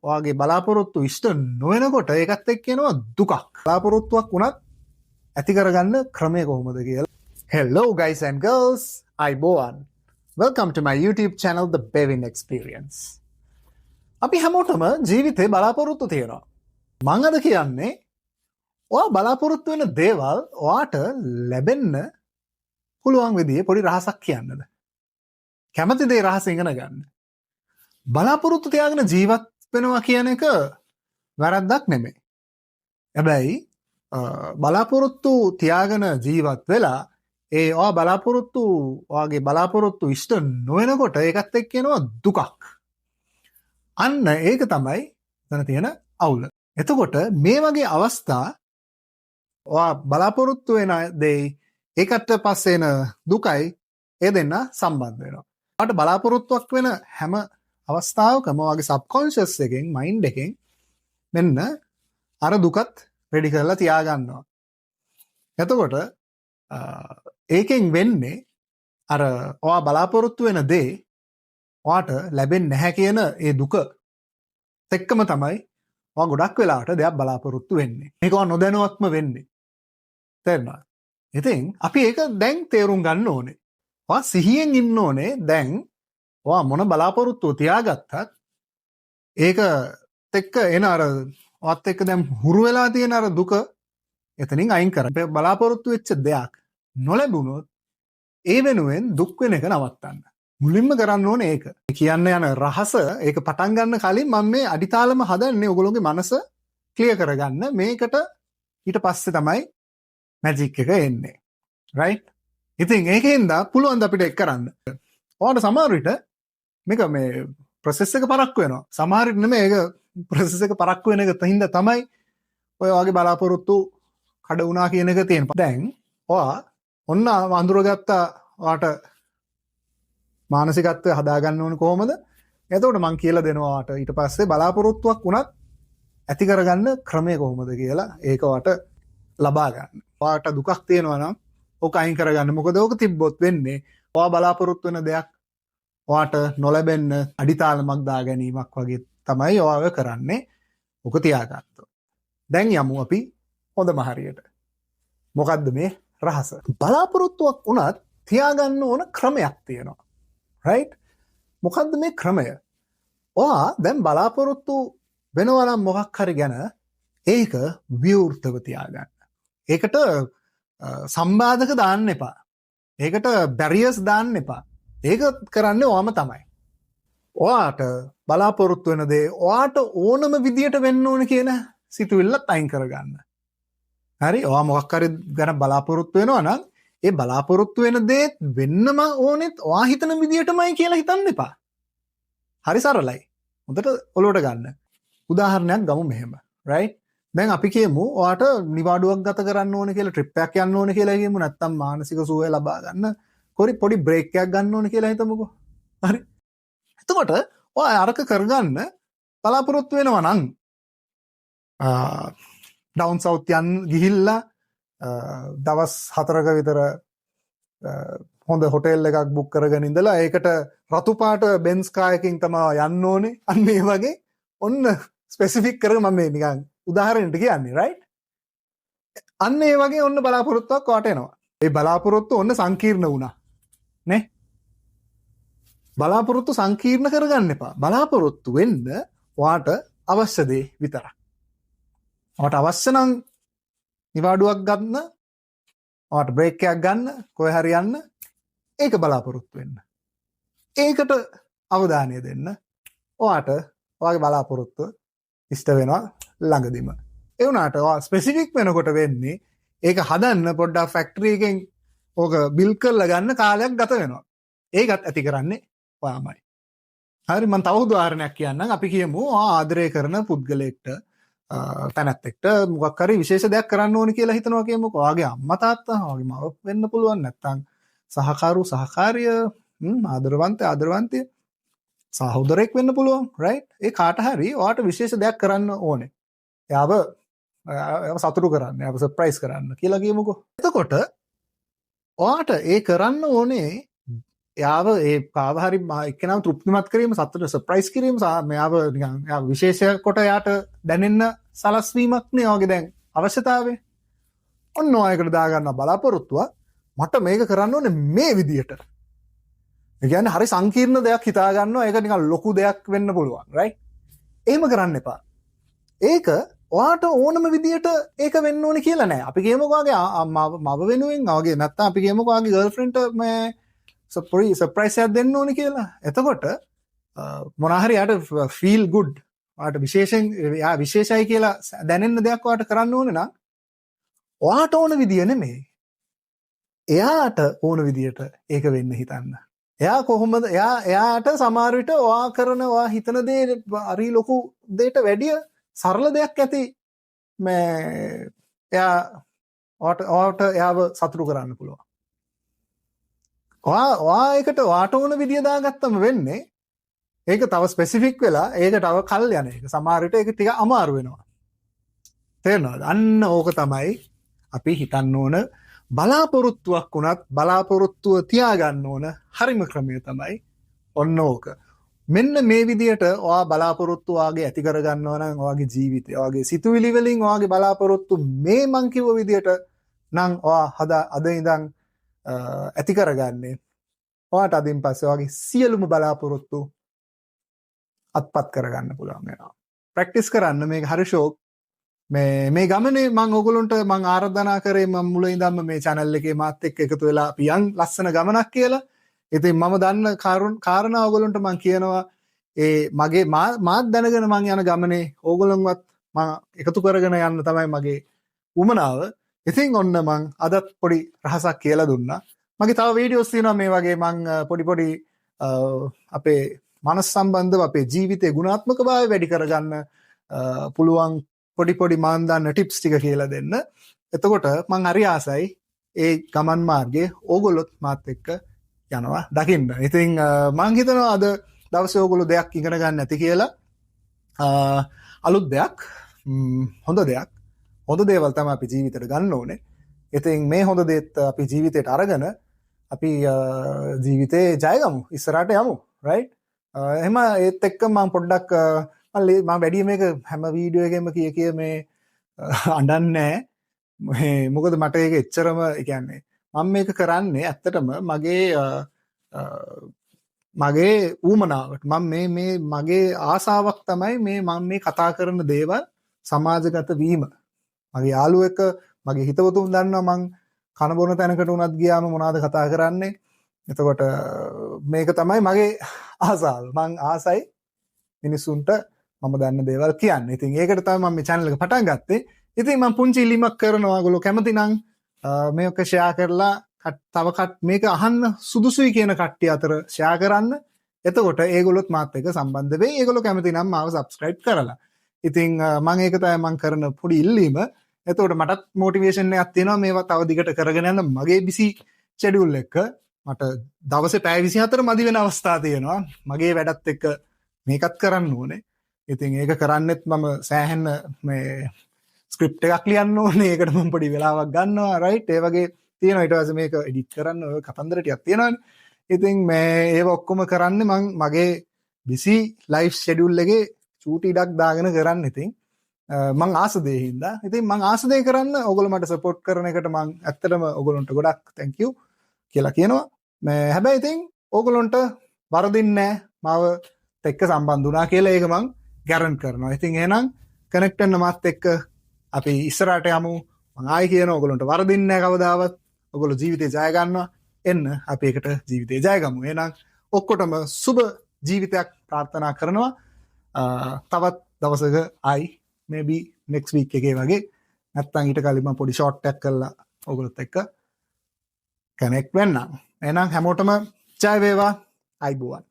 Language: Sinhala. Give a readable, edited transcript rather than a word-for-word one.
ඔයාගේ බලාපොරොත්තු ඉෂ්ට නොවෙනකොට ඒකත් එක්ක එනවා දුකක්. බලාපොරොත්තුවක් වුණත් ඇති කරගන්න ක්‍රමය කොහොමද කියලා. Hello guys and girls, අයිබෝවන්. Welcome to my YouTube channel The Bevin Experience. අපි හැමෝටම ජීවිතේ බලාපොරොත්තු තියෙනවා. මම අද කියන්නේ ඔයා බලාපොරොත්තු වෙන දේවල් ඔයාට ලැබෙන්න පුළුවන් විදිහේ පොඩි රහසක් කියන්නද? කැමති දේ රහස ඉගෙන ගන්න. බලාපොරොත්තු තියාගෙන ජීවත් වෙනවා කියන එක වැරද්දක් නෙමෙයි. හැබැයි බලාපොරොත්තු තියාගෙන ජීවත් වෙලා ඔයා ඔයාගේ බලාපොරොත්තු ඉෂ්ට නොවෙනකොට ඒකත් එක්ක එනවා දුකක්. අන්න ඒක තමයි එතන තියෙන අවුල. එතකොට මේ වගේ අවස්ථා ඔයා බලාපොරොත්තු වෙන දේ ඒකට පස්සේ එන දුකයි ඒ දෙන්න සම්බන්ධ වෙනවා. ඔයාට බලාපොරොත්තුවක් වෙන හැම අවස්ථාවකම ඔයාගේ සබ්කොන්ෂස් එකෙන් මයින්ඩ් එකෙන් මෙන්න අර දුකත් රෙඩි කරලා තියාගන්නවා. එතකොට ඒකෙන් වෙන්නේ අර ඔයා බලාපොරොත්තු වෙන දේ ඔයාට ලැබෙන්නේ නැහැ කියන ඒ දුක එක්කම තමයි ඔයා ගොඩක් වෙලාවට දෙයක් බලාපොරොත්තු වෙන්නේ. මේක ඔයා නොදැනුවත්ම වෙන්නේ. තේරුණාද? ඉතින් අපි ඒක දැන් තේරුම් ගන්න ඕනේ. ඔයා සිහියෙන් ඉන්න ඕනේ දැන් ඔයා මොන බලාපොරොත්තුව තියාගත්තත් ඒක එක්ක එන අර ඔයත් එක්ක දැන් හුරු වෙලා තියෙන අර දුක එතනින් අයින් කරන්න. බලාපොරොත්තු වෙච්ච දෙයක් නොලැබුණොත් ඒ වෙනුවෙන් දුක් වෙන එක නවත්තන්න. මුලින්ම කරන්න ඕනේ ඒක. කියන්න යන රහස ඒක පටන් ගන්න කලින් මම මේ අඩිතාලම හදන්නේ ඔයගොල්ලෝගේ මනස ක්ලියර් කරගන්න. මේකට ඊට පස්සේ තමයි මැජික් එක එන්නේ. රයිට්? ඉතින් ඒකෙන්ද පුළුවන් අපිට ඒක කරන්න. ඔයාලට සමහර විට මේක මේ ප්‍රොසෙස් එක පරක්කු වෙනවා. සමහර විට නෙමෙයි ඒක ප්‍රොසෙස් එක පරක්කු වෙන එක තින්ද තමයි ඔය වගේ බලාපොරොත්තු කඩ වුණා කියන එක තියෙනවා. දැන් ඔයා ඔන්න අඳුරගත්ත ඔයාට මානසිකත්වය හදාගන්න ඕනේ කොහොමද? එතකොට මම කියලා දෙනවා ඔයාට ඊට පස්සේ බලාපොරොත්තුවක් වුණත් ඇති කරගන්න ක්‍රමය කොහොමද කියලා ඒක ඔයාට ලබා ගන්න. ඔයාට දුකක් තියෙනවා නම් ඕක අයින් කරගන්න. මොකද ඕක තිබ්බොත් වෙන්නේ ඔයා බලාපොරොත්තු වෙන දෙයක් ඔයාට නොලැබෙන්න අඩිතාලමක් දා ගැනීමක් වගේ තමයි ඔයාව කරන්නේ. ඕක තියාගත්තොත්. දැන් යමු අපි හොඳම හරියට. මොකද්ද මේ රහස? බලාපොරොත්තුවක් වුණත් තියාගන්න ඕන ක්‍රමයක් තියෙනවා. රයිට්? මොකද්ද මේ ක්‍රමය? ඔයා දැන් බලාපොරොත්තු වෙනවා නම් මොකක් හරි ගැන ඒක විවෘතව තියාගන්න. ඒකට සම්බාධක දාන්න එපා. ඒකට බැරියර්ස් දාන්න එපා. ඒක කරන්නේ ඔයාම තමයි. ඔයාට බලාපොරොත්තු වෙන දේ ඔයාට ඕනම විදියට වෙන්න ඕන කියන සිතුවිල්ලත් අයින් කරගන්න. හරි? ඔයා මොකක් හරි ගැන බලාපොරොත්තු වෙනවා නම් ඒ බලාපොරොත්තු වෙන දේ වෙන්නම ඕනෙත් ඔයා හිතන විදියටමයි කියලා හිතන්න එපා. හරි සරලයි. හොඳට ඔලුවට ගන්න. උදාහරණයක් ගමු මෙහෙම. රයිට්? දැන් අපි කියමු ඔයාට නිවාඩුවක් ගත කරන්න ඕන කියලා ට්‍රිප් එකක් යන්න ඕන කියලා කියමු. නැත්තම් මානසික සුවය ලබා ගන්න පොඩි බ්‍රේක් එකක් ගන්න ඕන කියලා හිතමුකෝ. හරි? එතකොට ඔයා අරක කරගන්න බලාපොරොත්තු වෙනවා නම් ඩවුන් සවුත් යන්න ගිහිල්ලා දවස් 4ක විතර හොඳ හොටෙල් එකක් බුක් කරගෙන ඉඳලා ඒකට රතු පාට බෙන්ස් කායකින් තමයි යන්න ඕනේ. අන්න ඒ වගේ ඔන්න ස්පෙસિෆික් කරගෙන මම මේ නිකන් උදාහරණයක් කියන්නේ. රයිට්? අන්න ඒ වගේ ඔන්න බලාපොරොත්තුවක් වාට එනවා. ඒ බලාපොරොත්තු ඔන්න සංකීර්ණ වුණා. නේ? බලාපොරොත්තු සංකීර්ණ කරගන්න එපා. බලාපොරොත්තු වෙන්න ඔයාට අවශ්‍ය දේ විතරක්. ඔයාට අවශ්‍ය නම් නිවාඩුවක් ගන්න, ඔයාට බ්‍රේක් එකක් ගන්න, කොහේ හරි යන්න, ඒක බලාපොරොත්තු වෙන්න. ඒකට අවධානය දෙන්න. ඔයාට ඔයාගේ බලාපොරොත්තුව ඉෂ්ට වෙනවා ළඟදිම. ඒ වුණාට ඔයා ස්පෙસિෆික් වෙනකොට වෙන්නේ ඒක හදන්න පොඩ්ඩක් ෆැක්ටරි එකෙන් ඕක බිල් කරලා ගන්න කාලයක් ගත වෙනවා. ඒකත් ඇති කරන්නේ ඔයාමයි. හරි? මම තව උදාහරණයක් කියන්නම්. අපි කියමු ආදරය කරන පුද්ගලයෙක්ට තැනැත්තෙක්ට මොකක් හරි විශේෂ දෙයක් කරන්න ඕනේ කියලා හිතනවා කියමුකෝ. ඔයාගේ අම්මා තාත්තා, ඔයාගේ මව වෙන්න පුළුවන්. නැත්නම් සහකාරිය, ආදරවන්තය සහෝදරයෙක් වෙන්න පුළුවන්. රයිට්? ඒ කාට හරි ඔයාට විශේෂ දෙයක් කරන්න ඕනේ. එයාව සතුටු කරන්න, එයාව සර්ප්‍රයිස් කරන්න කියලා කියමුකෝ. එතකොට ඔයාට ඒ කරන්න ඕනේ යාව ඒ කාවහරි එක්කනම් තෘප්තිමත් කිරීම සතුට සර්ප්‍රයිස් කිරීම මෙයාව විශේෂ කොට යාට දැනෙන්න සලස්වීමක්නේ වගේ දැන් අවශ්‍යතාවය ඔන්න ඔයකට දාගන්න බලාපොරොත්තුව මට මේක කරන්න ඕනේ මේ විදියට ඒ කියන්නේ හරි සංකීර්ණ දෙයක් හිතා ගන්නවා ඒක නිකන් ලොකු දෙයක් වෙන්න පුළුවන් right එහෙම කරන්න එපා ඒක ඔයාට ඕනම විදියට ඒක වෙන්න ඕනේ කියලා නෑ අපි කියමුකෝ වගේ මව වෙනුවෙන් වගේ නැත්නම් අපි කියමුකෝ වගේ ගර්ල්ෆ්‍රෙන්ඩ්ට මේ සර්ප්‍රයිස් එකක් දෙන්න ඕනේ කියලා. එතකොට මොනවා හරි යාට ෆීල් ගුඩ්. යාට විශේෂයි කියලා දැනෙන්න දෙයක් වාට කරන්න ඕනේ නම් ඔයාට ඕන විදිය නෙමෙයි. එයාට ඕන විදියට ඒක වෙන්න හිතන්න. එයා කොහොමද එයාට සමහර විට ඔයා කරන ඔයා හිතන දේ හරි ලොකු දෙයට වැඩිය සරල දෙයක් ඇති මේ ඔයාට එයාව සතුටු කරන්න පුළුවන්. ඔයා ඒකට ඔයාට ඕන විදිය දාගත්තම වෙන්නේ ඒක තව ස්පෙસિෆික් වෙලා ඒක තව කල් යන එක. සමහර විට ඒක ටික අමාරු වෙනවා. තේරෙනවද? අන්න ඕක තමයි අපි හිතන්න ඕන බලාපොරොත්තුවක් වුණත් බලාපොරොත්තුව තියාගන්න ඕන හරිම ක්‍රමය තමයි ඔන්න ඕක. මෙන්න මේ විදියට ඔයා බලාපොරොත්තු වාගේ ඇති කරගන්නවා නම් ඔයාගේ ජීවිතය ඔයාගේ සිතුවිලි වලින් ඔයාගේ බලාපොරොත්තු මේ මං කිව්ව විදියට නම් ඔයා අද ඉඳන් ඇති කරගන්නේ ඔයාට අදින් පස්සේ ඔයාගේ සියලුම බලාපොරොත්තු අත්පත් කරගන්න පුළුවන් වෙනවා. ප්‍රැක්ටිස් කරන්න මේක හරි ෂෝක්. මේ ගමනේ මම ඕගොල්ලන්ට මම ආරාධනා කරේ මම මුලින් ඉඳන්ම මේ channel එකේ මාත් එක්ක එකතු වෙලා පියන් ලස්සන ගමනක් කියලා. ඉතින් මම දන්න කාරණා ඕගොල්ලන්ට මම කියනවා ඒ මගේ මාත් දැනගෙන මම යන ගමනේ ඕගොල්ලන්වත් මම එකතු කරගෙන යන්න තමයි මගේ උමනාව. ඉතින් ඔන්න මං අදත් පොඩි රහසක් කියලා දුන්නා. මගේ තව වීඩියෝස් තියෙනවා මේ වගේ මං පොඩි අපේ මනස සම්බන්ධව අපේ ජීවිතේ ගුණාත්මකභාවය වැඩි කරගන්න පුළුවන් පොඩි මන් දන්න ටිප්ස් ටික කියලා දෙන්න. එතකොට මං හරි ආසයි ඒ ගමන් මාර්ගයේ ඕගොල්ලොත් මාත් එක්ක යනවා දකින්න. ඉතින් මං හිතනවා අද දවසේ ඕගොල්ලෝ දෙයක් ඉගෙන ගන්න ඇති කියලා. අලුත් දෙයක් හොඳ දෙයක් හොඳ දේවල් තමයි අපි ජීවිතේට ගන්න ඕනේ. ඉතින් මේ හොඳ දේත් අපි ජීවිතේට අරගෙන අපි ජීවිතේ ජය ගමු. ඉස්සරහට යමු. right? එහෙම ඒත් එක්ක මම පොඩ්ඩක් මම වැඩි මේක හැම වීඩියෝ එකෙම කිය මේ අඬන්නේ නැහැ. මොකද මට ඒක එච්චරම ඒ කියන්නේ මම මේක කරන්නේ ඇත්තටම මගේ ඌමනාවට මම මේ මගේ ආසාවක් තමයි මම මේ කතා කරන දේවල් සමාජගත වීම. මගේ යාළුවෙක් මගේ හිතවතුන් දන්නවා මං කන බොන තැනකට උනත් ගියාම මොනවද කතා කරන්නේ. එතකොට මේක තමයි මගේ ආසාව. මං ආසයි මිනිසුන්ට මම දන්න දේවල් කියන්න. ඉතින් ඒකට තමයි මම මේ channel එක පටන් ගත්තේ. ඉතින් මම පුංචි ඉල්ලීමක් කරනවා ඔයගොල්ලෝ කැමති නම් මේක share කරලා තව මේක අහන්න සුදුසුයි කියන කට්ටිය අතර share කරන්න. එතකොට ඒගොල්ලොත් මාත් එක්ක සම්බන්ධ වෙයි. ඒගොල්ලෝ කැමති නම් මාව subscribe කරලා. ඉතින් මම ඒක තමයි මම කරන පොඩි ඉල්ලීම. එතකොට මටත් මොටිවේෂන් එකක් තියෙනවා මේවා තව දිගට කරගෙන යන්න මගේ බිසි ෂෙඩියුල් එක. මට දවසේ පැය 24 මදි වෙන අවස්ථා තියෙනවා. මගේ වැඩත් එක්ක මේකත් කරන්න ඕනේ. ඉතින් ඒක කරන්නෙත් මම සෑහෙන මේ ස්ක්‍රිප්ට් එකක් ලියන්න ඕනේ. ඒකට මම පොඩි වෙලාවක් ගන්නවා right. ඒ වගේ තියෙනවා. ඊට පස්සේ මේක එඩිට් කරන්න ඔය කතන්දර ටිකක් තියෙනවානේ. ඉතින් මේ ඒව ඔක්කොම කරන්නේ මම මගේ බිසි ලයිෆ් ෂෙඩියුල් එකේ චූටි ඉඩක් දාගෙන කරන්න. ඉතින් මං ආස දේ හින්දා. ඉතින් මං ආස දේ කරන්න ඔයගොල්ලෝ මට සපෝට් කරන එකට මං ඇත්තටම ඔයගොල්ලන්ට ගොඩක් thank you කියලා කියනවා. මේ හැබැයි ඉතින් ඔයගොල්ලන්ට වරදින්නේ නැහැ මාව එක්ක සම්බන්ධ වුණා කියලා ඒක මං ගැරන්ට් කරනවා. ඉතින් එහෙනම් කනෙක්ට් වෙන්න මාත් එක්ක අපි ඉස්සරහට යමු. මං ආයි කියනවා ඔයගොල්ලන්ට වරදින්නේ නැහැ කවදාවත්. ඔයගොල්ලෝ ජීවිතේ ජය ගන්නවා. එන්න අපි ඒකට ජීවිතේ ජය ගමු. එහෙනම් ඔක්කොටම සුබ ජීවිතයක් ප්‍රාර්ථනා කරනවා. තවත් දවසක ආයි maybe next week එකේ වගේ නැත්තම් ඊට කලින් මම පොඩි ෂෝට් එකක් කරලා ඔයගොල්ලොත් එක්ක කනෙක්ට් වෙන්නම්. එහෙනම් හැමෝටම ජය වේවා. අයිබෝවන්.